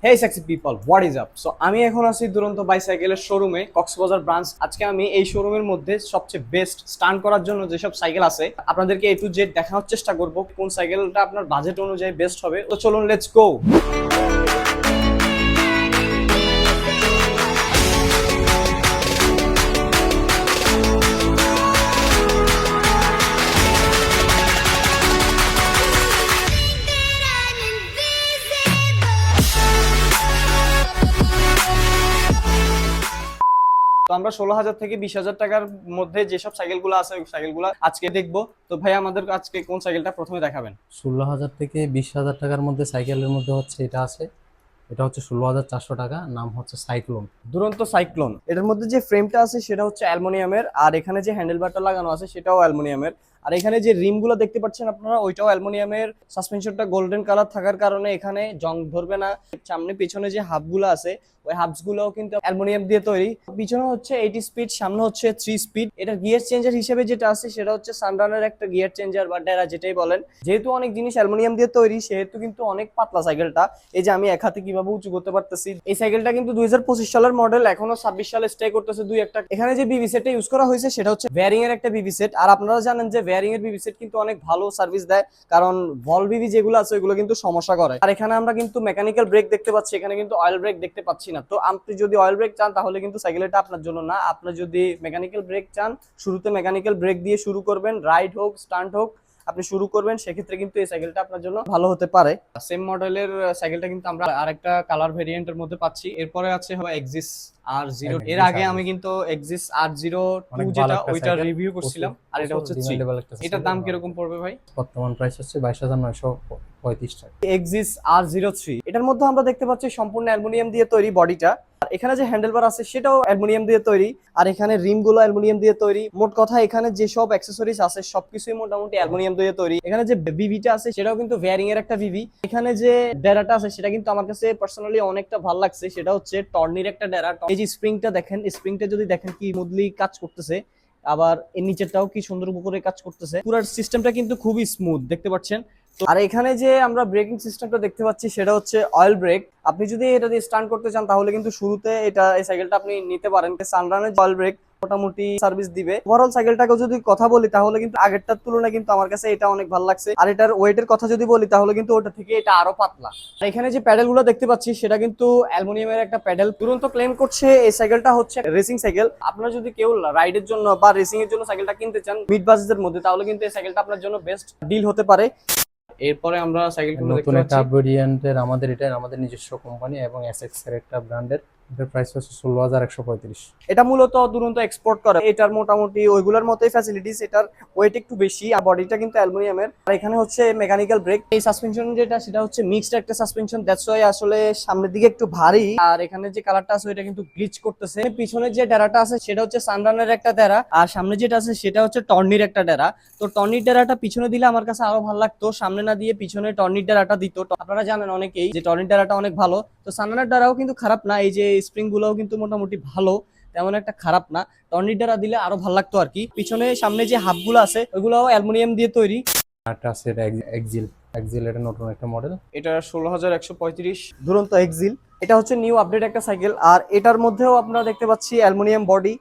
Hey sexy people, what is up? So আমি এখন আছি দুরন্ত বাইসাইকেলের শোরুমে, কক্সবাজার ব্রাঞ্চ। আজকে আমি এই শোরুমের মধ্যে সবচেয়ে বেস্ট স্টান্ট করার জন্য যেসব সাইকেল আছে আপনাদেরকে এ টু জেড দেখানোর চেষ্টা করব, কোন সাইকেলটা আপনার বাজেট অনুযায়ী বেস্ট হবে। তো চলুন, লেটস গো। তো আমরা 16,000 থেকে 20,000 টাকার মধ্যে যেসব সাইকেলগুলো আছে ওই সাইকেলগুলো আজকে দেখবো। তো ভাই, আমাদের আজকে কোন সাইকেলটা প্রথমে দেখাবেন? 16,000 থেকে 20,000 টাকার মধ্যে সাইকেলের মধ্যে হচ্ছে এটা আছে। এটা হচ্ছে 16,400 টাকা, নাম হচ্ছে সাইক্লোন। দুরন্ত সাইক্লোন। এটার মধ্যে যে ফ্রেমটা আছে সেটা হচ্ছে অ্যালুমিনিয়ামের, আর এখানে যে হ্যান্ডেল বারটা লাগানো আছে সেটাও অ্যালুমিনিয়ামের, আর এখানে যে রিমগুলো দেখতে পাচ্ছেন আপনারা ওইটাও অ্যালুমিনিয়ামের। সাসপেনশনটা গোল্ডেন কালার থাকার কারণে এখানে জং ধরবে না। সামনে পিছনে যে হাবগুলো আছে ওই হাবস গুলোও কিন্তু অ্যালুমিনিয়াম দিয়ে তৈরি। পিছনে হচ্ছে 80 স্পিড, সামনে হচ্ছে 3 স্পিড। এটা গিয়ার চেঞ্জার হিসেবে যেটা আছে সেটা হচ্ছে সানরানের একটা গিয়ার চেঞ্জার বা ডেরা যেটাই বলেন। যেহেতু অনেক জিনিস অ্যালুমিনিয়াম দিয়ে তৈরি সেহেতু কিন্তু অনেক পাতলা সাইকেলটা। এই যে আমি এক হাতে কিভাবে উঁচু করতে পারতেছি। এই সাইকেলটা কিন্তু 2025 সালের মডেল, এখনো 26 সালে স্টে করতেছে দুই একটা। এখানে যে বিবি সেটটা ইউজ করা হয়েছে সেটা হচ্ছে ভ্যারিং এর একটা বিবি সেট, আর আপনারা জানেন যে ভ্যারিং এর বিবি সেট কিন্তু অনেক ভালো সার্ভিস দেয়, কারণ ভল বিবি যেগুলো আছে ওইগুলো কিন্তু সমস্যা করে। আর এখানে আমরা কিন্তু মেকানিক্যাল ব্রেক দেখতে পাচ্ছি, এখানে কিন্তু অয়েল ব্রেক দেখতে পাচ্ছি না। তো আপনি যদি অয়েল ব্রেক চান তাহলে কিন্তু সাইকেলটা আপনার জন্য না। আপনার যদি মেকানিক্যাল ব্রেক চান, শুরুতে মেকানিক্যাল ব্রেক দিয়ে শুরু করবেন, রাইড হোক স্টান্ট হোক আপনি শুরু করবেন, সেক্ষেত্রে কিন্তু এই সাইকেলটা আপনার জন্য ভালো হতে পারে। সেম মডেলের সাইকেলটা কিন্তু আমরা আরেকটা কালার ভেরিয়েন্টের মধ্যে পাচ্ছি। এরপরে আছে এক্সিস R0। এর আগে আমি কিন্তু এক্সিস R02 অনেক ভালো যেটা একটা ওইটা সাইকেল, রিভিউ করছিলাম, আর এটা হচ্ছে 3। ডিমান্ডেবল একটা এটার সাইকেল। দাম কিরকম পড়বে ভাই? বর্তমান প্রাইস হচ্ছে 22,935 টাকা। এক্সিস R03, এটার মধ্যে আমরা দেখতে পাচ্ছি সম্পূর্ণ অ্যালুমিনিয়াম দিয়ে তৈরি বডিটা। আর এখানে যে হ্যান্ডেলবার আছে সেটাও অ্যালুমিনিয়াম দিয়ে তৈরি, আর এখানে রিম গুলো অ্যালুমিনিয়াম দিয়ে তৈরি। মোট কথা এখানে যে সব অ্যাকসেসরিজ আছে সবকিছুই মোটামুটি অ্যালুমিনিয়াম দিয়ে তৈরি। এখানে যে বিবিটা আছে সেটাও কিন্তু ভ্যারিং এর একটা বিবি। এখানে যে ডেরাটা আছে সেটা কিন্তু আমার কাছে পার্সোনালি অনেকটা ভালো লাগছে, সেটা হচ্ছে টর্নির একটা ডেরা। এই যে স্প্রিংটা দেখেন, স্প্রিংটা যদি দেখেন কি স্মুথলি কাজ করতেছে, আবার এর নিচেরটাও কি সুন্দর করে কাজ করতেছে। পুরো সিস্টেমটা কিন্তু খুবই স্মুথ দেখতে পাচ্ছেন। আর এখানে যে আমরা ব্রেকিং সিস্টেমটা দেখতে পাচ্ছি সেটা হচ্ছে অয়েল ব্রেক। আপনি যদি এটা দিয়ে স্টান্ট করতে চান তাহলে কিন্তু শুরুতে এই সাইকেলটা আপনি নিতে পারেন। সানরানের অয়েল ব্রেক মোটামুটি সার্ভিস দিবে। ওভারঅল সাইকেলটাকে যদি কথা বলি তাহলে কিন্তু আগেরটার তুলনায় কিন্তু আমার কাছে এটা অনেক ভালো লাগছে। আর এটার ওয়েটের কথা যদি বলি তাহলে কিন্তু ওটা থেকে এটা আরো পাতলা। আর এখানে যে প্যাডেল গুলো দেখতে পাচ্ছি সেটা কিন্তু অ্যালুমিনিয়ামের একটা প্যাডেল। তুরন্ত ক্লেম করছে এই সাইকেলটা হচ্ছে রেসিং সাইকেল। আপনারা যদি কেউ রাইডের জন্য বা রেসিং এর জন্য সাইকেলটা কিনতে চান মিড বাজেটের মধ্যে, তাহলে কিন্তু এই সাইকেলটা আপনার জন্য বেস্ট ডিল হতে পারে। এরপরে আমরা সাইকেলগুলো নতুন দেখতে একটা পাচ্ছি। ভেরিয়েন্টের আমাদের নিজস্ব কোম্পানি এবং এসএক্স এর একটা ব্র্যান্ডের। এটার প্রাইস হচ্ছে 16,135। এটা মূলত দুরন্ত এক্সপোর্ট করে। এটার মোটামুটি ওইগুলোর মতোই ফ্যাসিলিটিস, এটার ওয়েট একটু বেশি আর বডিটা কিন্তু অ্যালুমিনিয়ামের। আর এখানে হচ্ছে মেকানিক্যাল ব্রেক। এই সাসপেনশন যেটা সেটা হচ্ছে মিক্সড একটা সাসপেনশন, দ্যাটস ওয়াই আসলে সামনের দিকে একটু ভারী। আর এখানে যে কালারটা আছে ওইটা কিন্তু গ্লিচ করতেছে। পিছনে যে ডেরাটা আছে সেটা হচ্ছে সানরানের একটা ডেরা, আর সামনে যেটা আছে সেটা হচ্ছে টর্নির একটা ডেরা। তো টর্নির ডেরাটা পিছনে দিলে আমার কাছে আরো ভালো লাগতো, সামনে না দিয়ে পিছনে টর্নির ডেরাটা দিত। আপনারা জানেন অনেকেই যে টর্নির ডেরাটা অনেক ভালো। তো সানরানের ডেরাও কিন্তু খারাপ না, এই যে স্প্রিং গুলোও কিন্তু মোটামুটি ভালো, তেমন একটা খারাপ না। টর্নির ডেরা দিলে আরো ভালো লাগতো আর কি। পিছনে সামনে যে হাবগুলো আছে ওইগুলোও অ্যালুমিনিয়াম দিয়ে তৈরি। একটা আছে এক্সিল। এক্সিল এটা নতুন একটা মডেল। এটা 16,135 দুরন্ত এক্সিল। এটা হচ্ছে নিউ আপডেট একটা সাইকেল, আর এটার মধ্যেও আপনারা দেখতে পাচ্ছি অ্যালুমিনিয়াম বডি।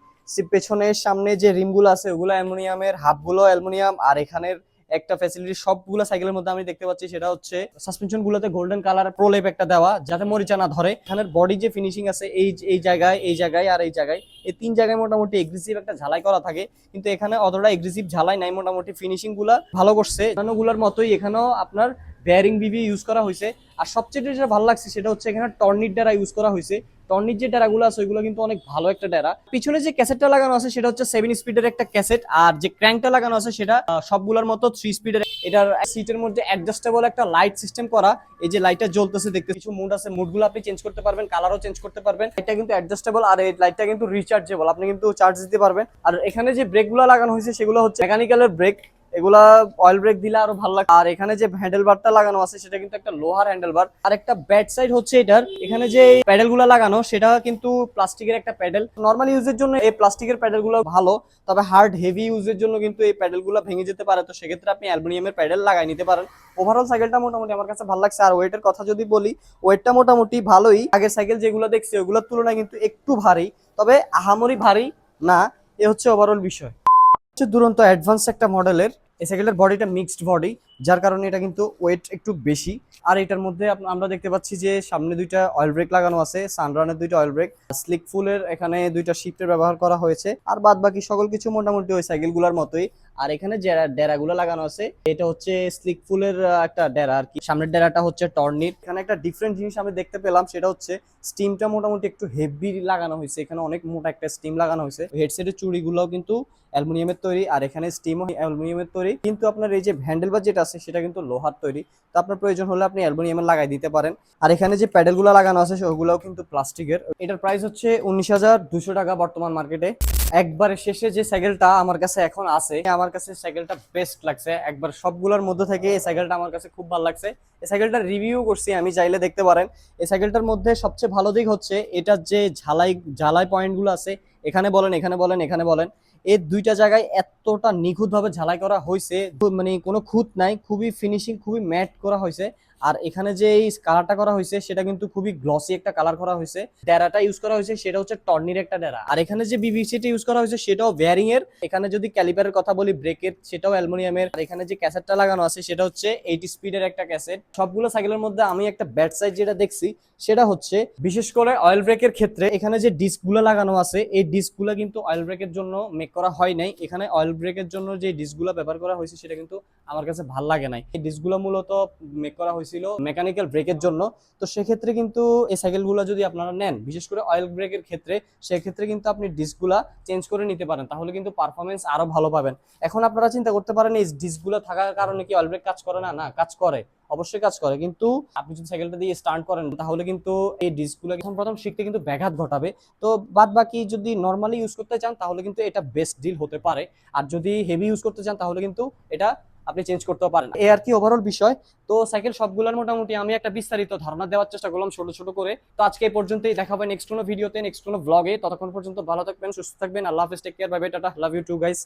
পেছনে সামনে যে রিমগুলো আছে ওগুলো অ্যালুমিনিয়ামের, হাবগুলো অ্যালুমিনিয়াম। আর এখানের একটা ফ্যাসিলিটি সবগুলো সাইকেলের মধ্যে আমি দেখতে পাচ্ছি সেটা হচ্ছে সাসপেনশন গুলোতে গোল্ডেন কালার প্রলেপ একটা দেওয়া যাতে মরিচা না ধরে। এখানের বডি যে ফিনিশিং আছে এই জায়গায়, এই জায়গায় আর এই জায়গায়, এই তিন জায়গায় মোটামুটি এগ্রেসিভ একটা ঝালাই করা থাকে, কিন্তু এখানে অতটা এগ্রেসিভ ঝালাই নাই। মোটামুটি ফিনিশিং গুলা ভালো করছে। অন্যগুলোর মতোই এখানেও আপনার বেয়ারিং বিবি ইউজ করা হয়েছে। আর সবচেয়ে যেটা ভালো লাগছে সেটা হচ্ছে এখানে টর্নির ডেরা ইউজ করা হয়েছে। টর্নির যে ডেরাগুলো আছে ওইগুলো কিন্তু অনেক ভালো একটা ডেরা। পিছনে যে ক্যাসেটটা লাগানো আছে সেটা হচ্ছে 7 স্পিডের একটা ক্যাসেট, আর যে ক্র্যাঙ্কটা লাগানো আছে সেটা সবগুলোর মতো 3 স্পিডের। এটার সিটের মধ্যে অ্যাডজাস্টেবল একটা লাইট সিস্টেম করা। এই যে লাইটটা জ্বলতেছে দেখতে, কিছু মুড আছে, মুডগুলো আপনি চেঞ্জ করতে পারবেন, কালারও চেঞ্জ করতে পারবেন। এটা কিন্তু অ্যাডজাস্টেবল, আর এই লাইটটা কিন্তু রিচার্জেবল, আপনি কিন্তু চার্জ দিতে পারবেন। আর এখানে যে ব্রেকগুলো লাগানো হয়েছে সেগুলো হচ্ছে মেকানিক্যালের ব্রেক। এগুলা অয়েল ব্রেক দিলে আরো ভালো লাগে। আর এখানে যে হ্যান্ডেল বারটা লাগানো আছে সেটা কিন্তু একটা লোহার হ্যান্ডেল বার। আর একটা ব্যাড সাইড হচ্ছে এটার, এখানে যে প্যাডেল গুলা লাগানো সেটা কিন্তু প্লাস্টিকের একটা প্যাডেল। নর্মাল ইউজের জন্য এই প্লাস্টিকের প্যাডেল গুলো ভালো, তবে হার্ড হেভি ইউজের জন্য কিন্তু এই প্যাডেল গুলো ভেঙে যেতে পারে। তো সেক্ষেত্রে আপনি অ্যালুমিনিয়ামের প্যাডেল লাগাই নিতে পারেন। ওভারঅল সাইকেলটা মোটামুটি আমার কাছে ভালো লাগছে। আর ওয়েটের কথা যদি বলি, ওয়েটটা মোটামুটি ভালোই। আগের সাইকেল যেগুলো দেখছি ওগুলোর তুলনায় কিন্তু একটু ভারী, তবে আহামরি ভারী না। এ হচ্ছে ওভারঅল বিষয়। হচ্ছে দুরন্ত অ্যাডভান্স একটা মডেলের এই সাইকেলটার বডিটা মিক্সড বডি, যার কারণে এটা কিন্তু ওয়েট একটু বেশি। আর এটার মধ্যে আমরা দেখতে পাচ্ছি যে সামনে দুইটা অয়েল ব্রেক লাগানো আছে, সানরানের দুইটা অয়েল ব্রেক, স্লিক ফুলের এখানে দুইটা শিফটের ব্যবহার করা হয়েছে। আর বাদ বাকি সকল কিছু মোটামুটি ওই সাইকেলগুলোর মতোই। আর এখানে যে ডেরাগুলো লাগানো আছে এটা হচ্ছে স্লিক ফুলের একটা ডেরা আর কি। সামনের ডেরাটা হচ্ছে টর্নির। এখানে একটা ডিফারেন্ট জিনিস আমি দেখতে পেলাম, সেটা হচ্ছে স্টিমটা মোটামুটি একটু হেভি লাগানো হয়েছে। এখানে অনেক মোটা একটা স্টিম লাগানো হয়েছে। হেডসেটের চুড়িগুলোও কিন্তু অ্যালুমিনিয়ামের তৈরি, আর এখানে স্টিমও অ্যালুমিনিয়ামের তৈরি। কিন্তু আপনার এই যে হ্যান্ডেল বার যেটা আছে সেটা কিন্তু লোহার তৈরি। তো আপনার প্রয়োজন হলে আপনি অ্যালুমিনিয়ামের লাগাই দিতে পারেন। আর এখানে যে প্যাডেলগুলো লাগানো আছে সেগুলোও কিন্তু প্লাস্টিকের। এটার প্রাইস হচ্ছে 19,200 টাকা বর্তমান মার্কেটে। একবারে শেষে যে সাইকেলটা আমার কাছে এখন আছে, আমার কাছে সাইকেলটা বেস্ট লাগছে। একবার সবগুলোর মধ্যে থেকে এই সাইকেলটা আমার কাছে খুব ভালো লাগছে। এই সাইকেলটার রিভিউ করছি আমি, চাইলে দেখতে পারেন। এই সাইকেলটার মধ্যে সবচেয়ে ভালো দিক হচ্ছে এটার যে ঝালাই পয়েন্টগুলো আছে, এখানে বলেন, এখানে বলেন, এখানে বলেন, এই দুইটা জায়গায় এতটা নিখুঁতভাবে ঝালাই করা হয়েছে, মানে কোনো খুঁত নাই, খুবই ফিনিশিং, খুবই ম্যাট করা হয়েছে। আর এখানে যে এই কালারটা করা হয়েছে সেটা কিন্তু খুবই গ্লসি একটা কালার করা হয়েছে। ডেরাটা ইউজ করা হয়েছে সেটা হচ্ছে টর্নির একটা ডেরা। আর এখানে যে বিবিসিটা ইউজ করা হয়েছে সেটাও বেয়ারিং এর। এখানে যদি ক্যালিপারের কথা বলি, ব্রেকের, সেটাও অ্যালুমিনিয়ামের। আর এখানে যে ক্যাসেটটা লাগানো আছে সেটা হচ্ছে 80 স্পিডের একটা ক্যাসেট। সবগুলো সাইকেলের মধ্যে আমি একটা ব্যাড সাইড যেটা দেখছি সেটা হচ্ছে বিশেষ করে অয়েল ব্রেকের ক্ষেত্রে এখানে যে ডিস্কগুলো লাগানো আছে এই ডিস্কগুলো কিন্তু অয়েল ব্রেকের জন্য মেক করা হয় নাই। এখানে অয়েল ব্রেকের জন্য যে ডিস্কগুলো ব্যবহার করা হয়েছে সেটা কিন্তু আমার কাছে ভালো লাগে নাই। এই ডিস্কগুলো মূলত মেক করা হয়েছিল মেকানিক্যাল ব্রেকের জন্য। তো সেক্ষেত্রে কিন্তু এই সাইকেলগুলো যদি আপনারা নেন, বিশেষ করে অয়েল ব্রেকের ক্ষেত্রে, সেক্ষেত্রে কিন্তু আপনি ডিস্কগুলো চেঞ্জ করে নিতে পারেন, তাহলে কিন্তু পারফরমেন্স আরো ভালো পাবেন। এখন আপনারা চিন্তা করতে পারেন এই ডিস্কগুলো থাকার কারণে কি অয়েল ব্রেক কাজ করে না? না, কাজ করে, অবশ্যই কাজ করে। কিন্তু আপনি যদি সাইকেলটা দিয়ে স্টার্ট করেন তাহলে কিন্তু এই ডিস্কগুলো প্রথম শিখতে কিন্তু ব্যাঘাত ঘটাবে। তো বাদ বাকি যদি নর্মালি ইউজ করতে চান তাহলে কিন্তু এটা বেস্ট ডিল হতে পারে। আর যদি হেভি ইউজ করতে চান তাহলে কিন্তু এটা আপনি চেঞ্জ করতেও পারেন। এই আর কি ওভারঅল বিষয়। তো সাইকেল সবগুলোর মোটামুটি আমি একটা বিস্তারিত ধারণা দেওয়ার চেষ্টা করলাম ছোট ছোট করে। তো আজকে এই পর্যন্তই, দেখা হবে নেক্সট কোনো ভিডিওতে, নেক্সট কোনো ব্লগে। ততক্ষণ পর্যন্ত ভালো থাকবেন, সুস্থ থাকবেন। আল্লাহ হাফেজ, take care, bye bye, tata, love you too guys.